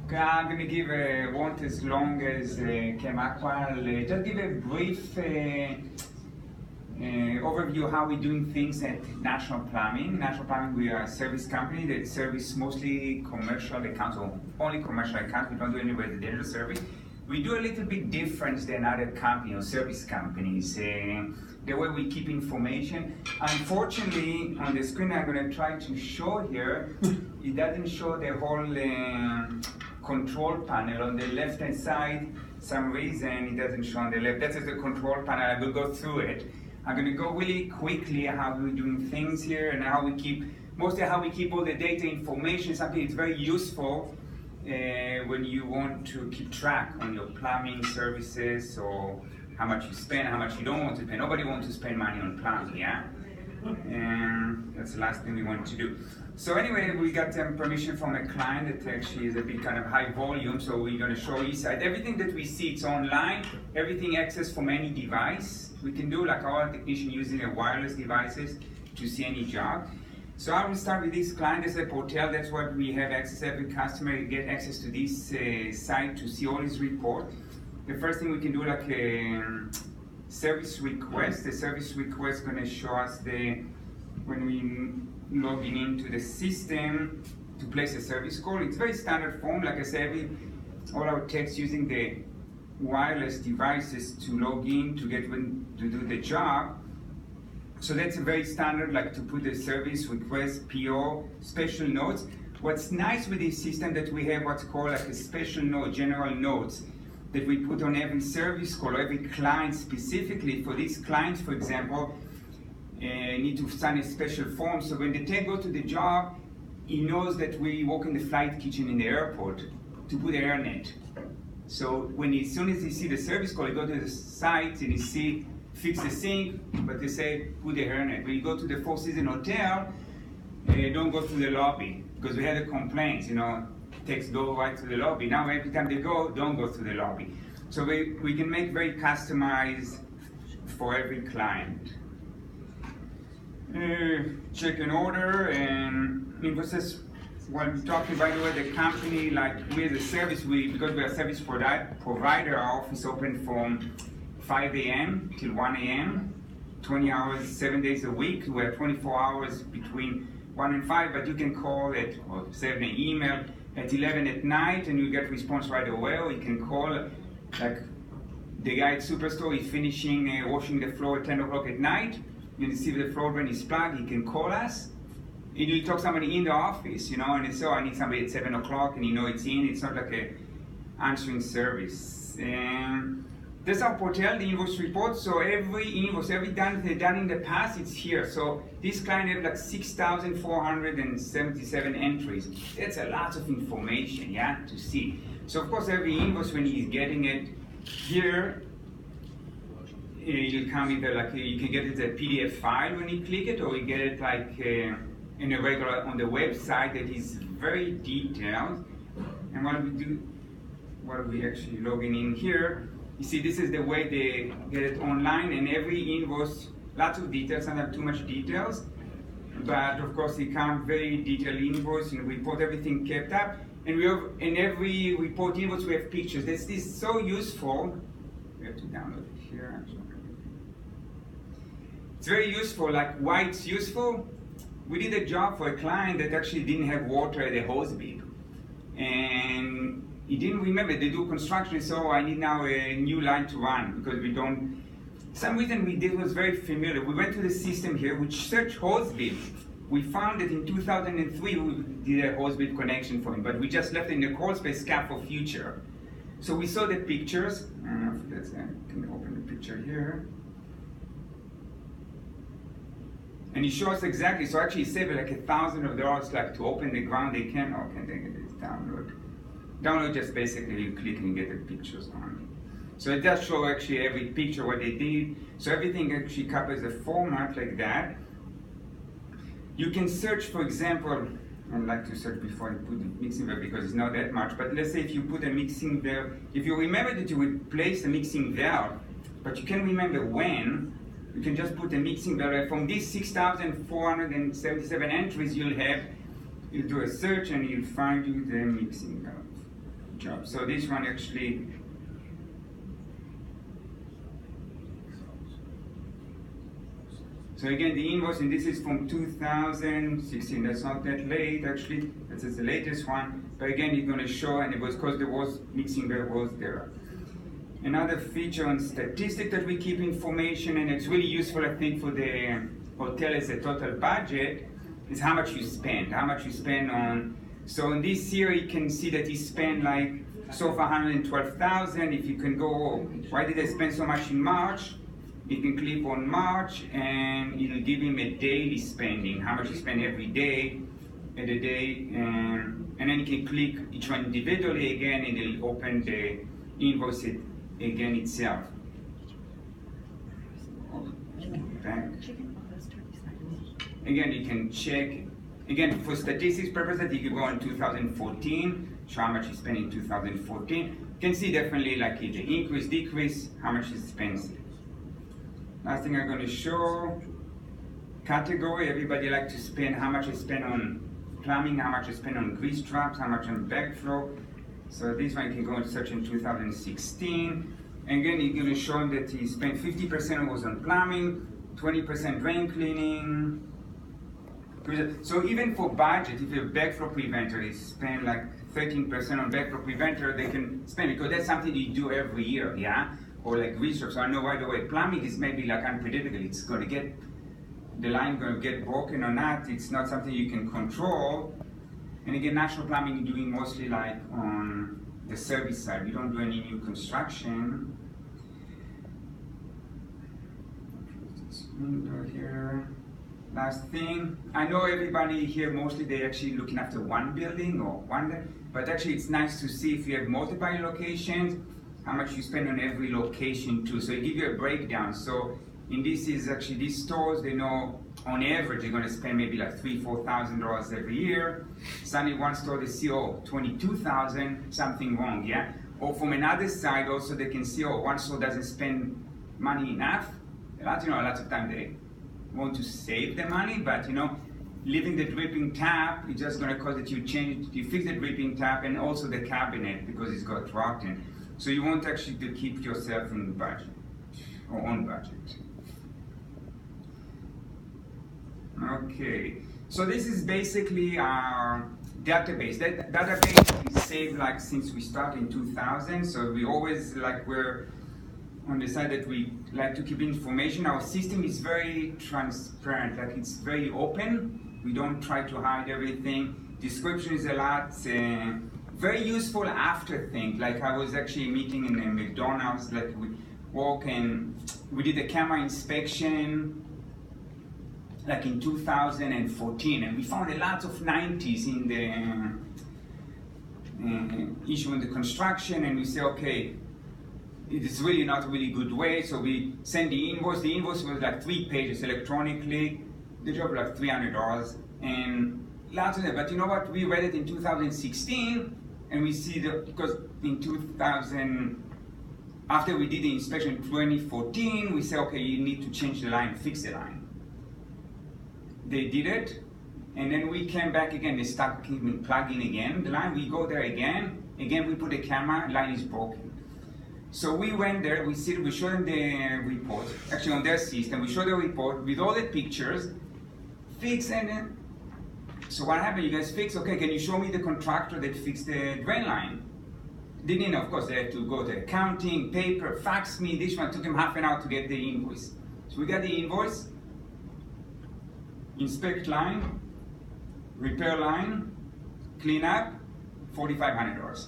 Okay, I'm going to give won't as long as Kemakwa. Just give a brief overview of how we're doing things at National Plumbing. National Plumbing, we are a service company that serves mostly commercial accounts, or only commercial accounts. We don't do any residential service. We do a little bit different than other companies or service companies. The way we keep information. Unfortunately, on the screen I'm going to try to show here, it doesn't show the whole control panel on the left hand side. Some reason it doesn't show on the left. That's the control panel. I will go through it. I'm going to go really quickly how we're doing things here and how we keep, mostly how we keep all the data information. Something that's very useful when you want to keep track on your plumbing services or how much you spend, how much you don't want to spend. Nobody wants to spend money on plumbing, yeah? And that's the last thing we want to do. So anyway, we got permission from a client that actually is a big kind of high volume, so we're going to show each side. Everything that we see, it's online, everything accessed from any device. We can do like our technician using a wireless devices to see any job. So I will start with this client. As a hotel, that's what we have access. Every customer get access to this site to see all his report. The first thing we can do like a service request. The service request is going to show us when we logging into the system to place a service call. It's very standard form. Like I said, all our techs using the wireless devices to log in to do the job. So that's a very standard, like to put the service request, PO, special notes. What's nice with this system that we have what's called like a special note, general notes, that we put on every service call, or every client specifically. For these clients, for example, need to sign a special form. So when the tech goes to the job, he knows that we work in the flight kitchen in the airport to put the AirNet. So as soon as he see the service call, he go to the site and he see fix the sink, but they say put the AirNet. When you go to the Four Seasons Hotel, don't go through the lobby because we had a complaint, techs go right to the lobby. Now every time they go, don't go through the lobby. So we can make very customized for every client. Check an order and invoices. When we're talking, by the way, the company, like we as a service, because we're a service provider, our office open from 5 a.m. till 1 a.m., 20 hours, 7 days a week. We have 24 hours between 1 and 5, but you can call or send an email at 11 at night and you get response right away. Or you can call, like the guy at Superstore is finishing washing the floor at 10 o'clock at night. You see the floor drain is plugged, he can call us. And you talk to somebody in the office, and it's, I need somebody at 7 o'clock and it's in. It's not like a answering service. And that's our hotel, the invoice report. So every invoice, every done in the past, it's here. So this client has like 6,477 entries. That's a lot of information, to see. So of course, every invoice, when he's getting it here, it'll come either like you can get it as a PDF file when you click it, or you get it like in a regular on the website that is very detailed. And what we actually logging in here, you see this is the way they get it online, and every invoice, lots of details, sometimes too much details, but of course it comes very detailed invoice, and we report everything kept up, and we have in every report invoice we have pictures. This is so useful. We have to download it here. It's very useful. Like why it's useful? We did a job for a client that actually didn't have water at the hose bib, and he didn't remember. They do construction, so I need now a new line to run because we don't. Some reason we did was very familiar. We went to the system here, which searched hose bib. We found that in 2003 we did a hose bib connection for him, but we just left it in the crawl space cap for future. So we saw the pictures. I don't know if that's can open the picture here. And he shows exactly, so actually he saved like $1,000 like to open the ground. They can, they get this download. Download just basically you click and get the pictures on. So it does show actually every picture what they did. So everything actually covers a format like that. You can search, for example, I'd like to search before I put the mixing valve because it's not that much, but let's say if you put a mixing valve, if you remember that you replace the mixing valve, but you can't remember when, you can just put a mixing valve. From these 6,477 entries you'll do a search and you'll find you the mixing valve. job. So this one actually, so again, the invoice, and this is from 2016. That's not that late, actually. This is the latest one. But again, it's going to show, and it was because there was mixing variables there. Another feature on statistics that we keep information, and it's really useful, I think, for the hotel as a total budget, is how much you spend. How much you spend on. So in this year, you can see that he spent like so far 112,000. If you can go, why did I spend so much in March? You can click on March and it'll give him a daily spending, how much he spent every day, at a day, and then you can click each one individually again and it'll open the invoice again itself. Okay. Again, you can check, again, for statistics purposes, you can go in 2014, show how much he spent in 2014. You can see definitely like the increase, decrease, how much he spends. Last thing I'm going to show, category. Everybody like to spend how much I spend on plumbing, how much I spend on grease traps, how much on backflow. So this one you can go and search in 2016. And again, you're going to show him that he spent 50% was on plumbing, 20% drain cleaning. So even for budget, if you're a backflow preventer, you spend like 13% on backflow preventer, they can spend, because that's something you do every year, yeah? Or like research. So I know right away, plumbing is maybe like unpredictable. It's going to get, the line going to get broken or not. It's not something you can control. And again, national plumbing you're doing mostly like on the service side. We don't do any new construction. This window here. Last thing, I know everybody here mostly they actually looking after one building or one, but actually it's nice to see if you have multiple locations, how much you spend on every location too. So it gives you a breakdown. So in this is actually these stores, they know on average they're going to spend maybe like $3,000-4,000 every year. Suddenly one store they see, oh, 22,000, something wrong, yeah? Or from another side also they can see, oh, one store doesn't spend money enough. Lots of time they want to save the money, but leaving the dripping tap is just going to cause that you fix the dripping tap and also the cabinet because it's got rotten. So you want actually to keep yourself in budget or on budget. Okay, so this is basically our database. That database is saved like since we started in 2000. So we always we're on the side that we like to keep information. Our system is very transparent, like it's very open. We don't try to hide everything. Description is a lot. Very useful after things. Like I was actually meeting in a McDonald's, like we walk and we did a camera inspection like in 2014 and we found a lot of 90s in the issue in the construction, and we say, okay, it is really not a really good way, so we send the invoice. The invoice was like 3 pages electronically. The job was like $300 and lots of that. But you know what? We read it in 2016 and we see that because in 2000, after we did the inspection in 2014, we say, okay, you need to change the line, fix the line. They did it, and then we came back again. They start plugging again the line. We go there again. Again, we put a camera. Line is broken. So we went there. We showed them the report. Actually, on their system, we showed the report with all the pictures. Fix and then. So what happened? You guys fix? Okay, can you show me the contractor that fixed the drain line? Didn't know. Of course, they had to go to accounting, paper, fax me. This one took them half an hour to get the invoice. So we got the invoice. Inspect line, repair line, clean up, $4,500.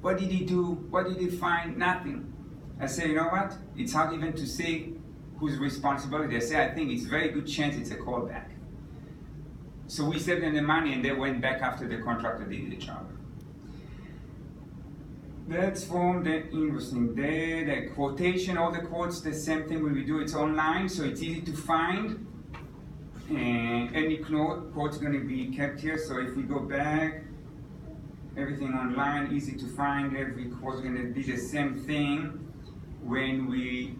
What did he do? What did he find? Nothing. I say, you know what? It's hard even to say who's responsible. They say, I think it's a very good chance it's a callback. So we saved them the money and they went back after the contractor did the job. That's from the invoicing. The quotation, all the quotes, the same thing when we do. It's online, so it's easy to find. And any quote's going to be kept here. So if we go back, everything online, easy to find. Every quote's going to be the same thing. When we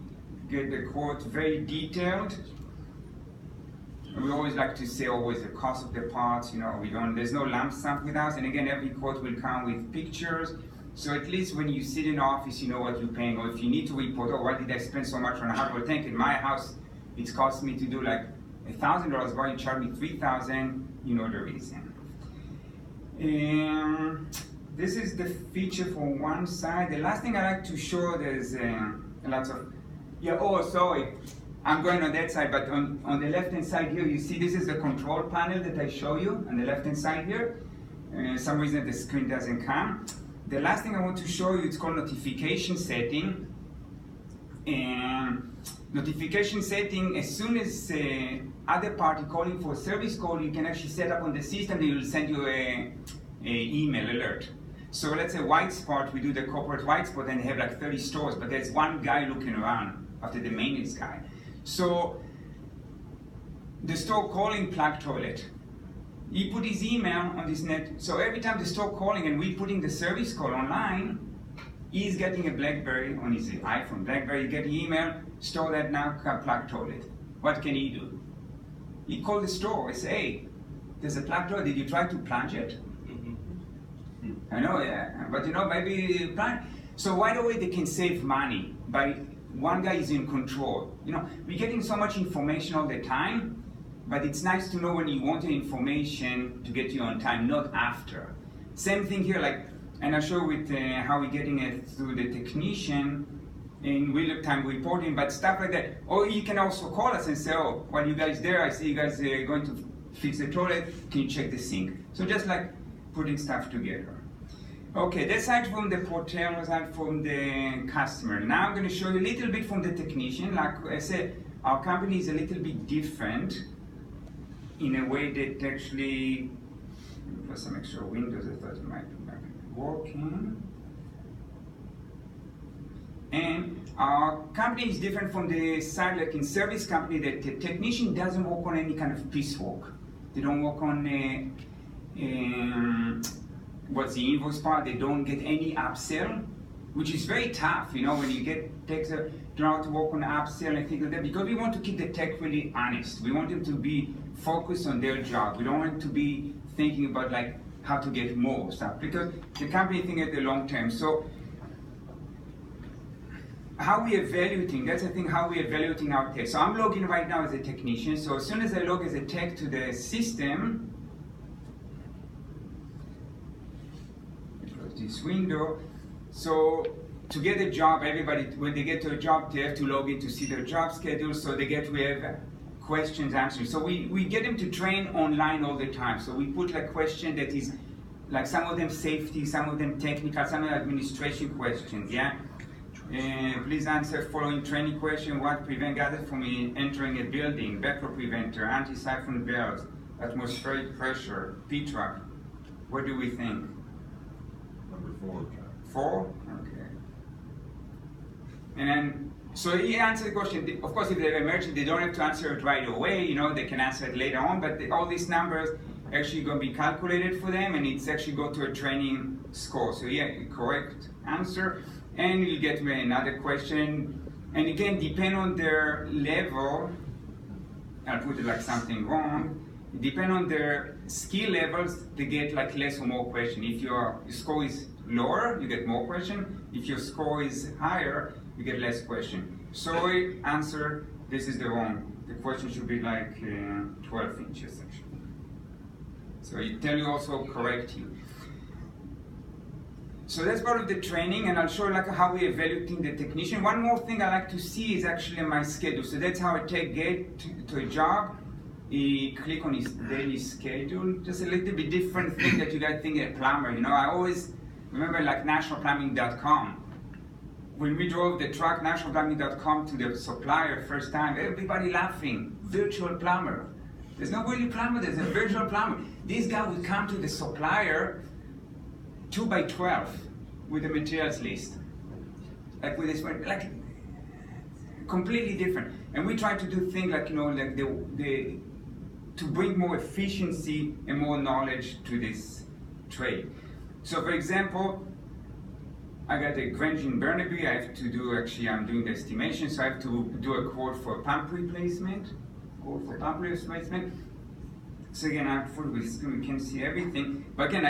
get the quote very detailed, we always like to say always the cost of the parts. There's no lump sum with us. And again, every quote will come with pictures. So at least when you sit in office, you know what you're paying, or if you need to report, oh, why did I spend so much on a hardware tank? In my house, it's cost me to do like $1,000, but you charge me $3,000, you know the reason. This is the feature from one side. The last thing I like to show, there's lots of, sorry, I'm going on that side, but on the left-hand side here, you see this is the control panel that I show you on the left-hand side here. Some reason the screen doesn't come. The last thing I want to show you, it's called notification setting. And notification setting, as soon as other party calling for a service call, you can actually set up on the system, they will send you a email alert. So let's say white spot, we do the corporate white spot and they have like 30 stores, but there's one guy looking around after the maintenance guy. So the store calling plug toilet. He put his email on this net, so every time the store calling and we putting the service call online, he's getting a BlackBerry on his iPhone. BlackBerry, you get the email, store that now, plug toilet. What can he do? He called the store, he say, hey, there's a plug toilet, did you try to plunge it? I know, yeah, but you know, maybe plunge. So right away they can save money by one guy is in control. You know, we're getting so much information all the time, but it's nice to know when you want the information to get you on time, not after. Same thing here, like, and I'll show with how we're getting it through the technician in real-time reporting, but stuff like that. Or you can also call us and say, oh, while you guys there, I see you guys are going to fix the toilet, can you check the sink? So just like putting stuff together. Okay, that's side from the portal, side from the customer. Now I'm going to show you a little bit from the technician. Like I said, our company is a little bit different in a way that actually, for some extra windows, I thought it might be working. And our company is different from the side, like in service company, that the technician doesn't work on any kind of piecework. They don't work on what's the invoice part. They don't get any upsell, which is very tough, you know, when you get techs that don't have to work on upsell and things like that, because we want to keep the tech really honest. We want them to be focused on their job. We don't want to be thinking about like how to get more stuff, because the company thinks at the long term. So how we evaluating, that's the thing, how we evaluating our tech. So I'm logging right now as a technician. So as soon as I log as a tech to the system, close this window. So to get a job, everybody, when they get to a job, they have to log in to see their job schedule, so they get to have questions answered. So we get them to train online all the time. So we put like question that is, like some of them safety, some of them technical, some of them administration questions, yeah? Please answer following training question. What prevent others from entering a building? Backup preventer, anti-siphon valves, atmospheric pressure, P-trap. What do we think? Number 4. 4? Okay. And then, so he answered the question. Of course, if they're emergent, they don't have to answer it right away. You know, they can answer it later on. But all these numbers actually going to be calculated for them, and it's actually go to a training score. So yeah, correct answer. And you get another question. And again, depend on their level. I'll put it like something wrong. Depend on their skill levels, they get like less or more question. If your score is lower, you get more question. If your score is higher, you get less question. Sorry, answer, this is the wrong. The question should be like 12 inches actually. So it tell you also correct you. So that's part of the training, and I'll show you like how we're evaluating the technician. One more thing I like to see is actually my schedule. So that's how I get to a job. He click on his daily schedule. Just a little bit different thing that you guys think a plumber. You know, I always remember like nationalplumbing.com. When we drove the truck nationalplumbing.com to the supplier first time, everybody laughing. Virtual plumber. There's no really plumber. There's a virtual plumber. This guy would come to the supplier 2 by 12 with the materials list, like with this one, like completely different. And we try to do things like, you know, like to bring more efficiency and more knowledge to this trade. So for example, I got a Grange in Burnaby. I have to do, actually I'm doing the estimation, so I have to do a quote for pump replacement. So again, I'm full with screen, we can see everything. But again,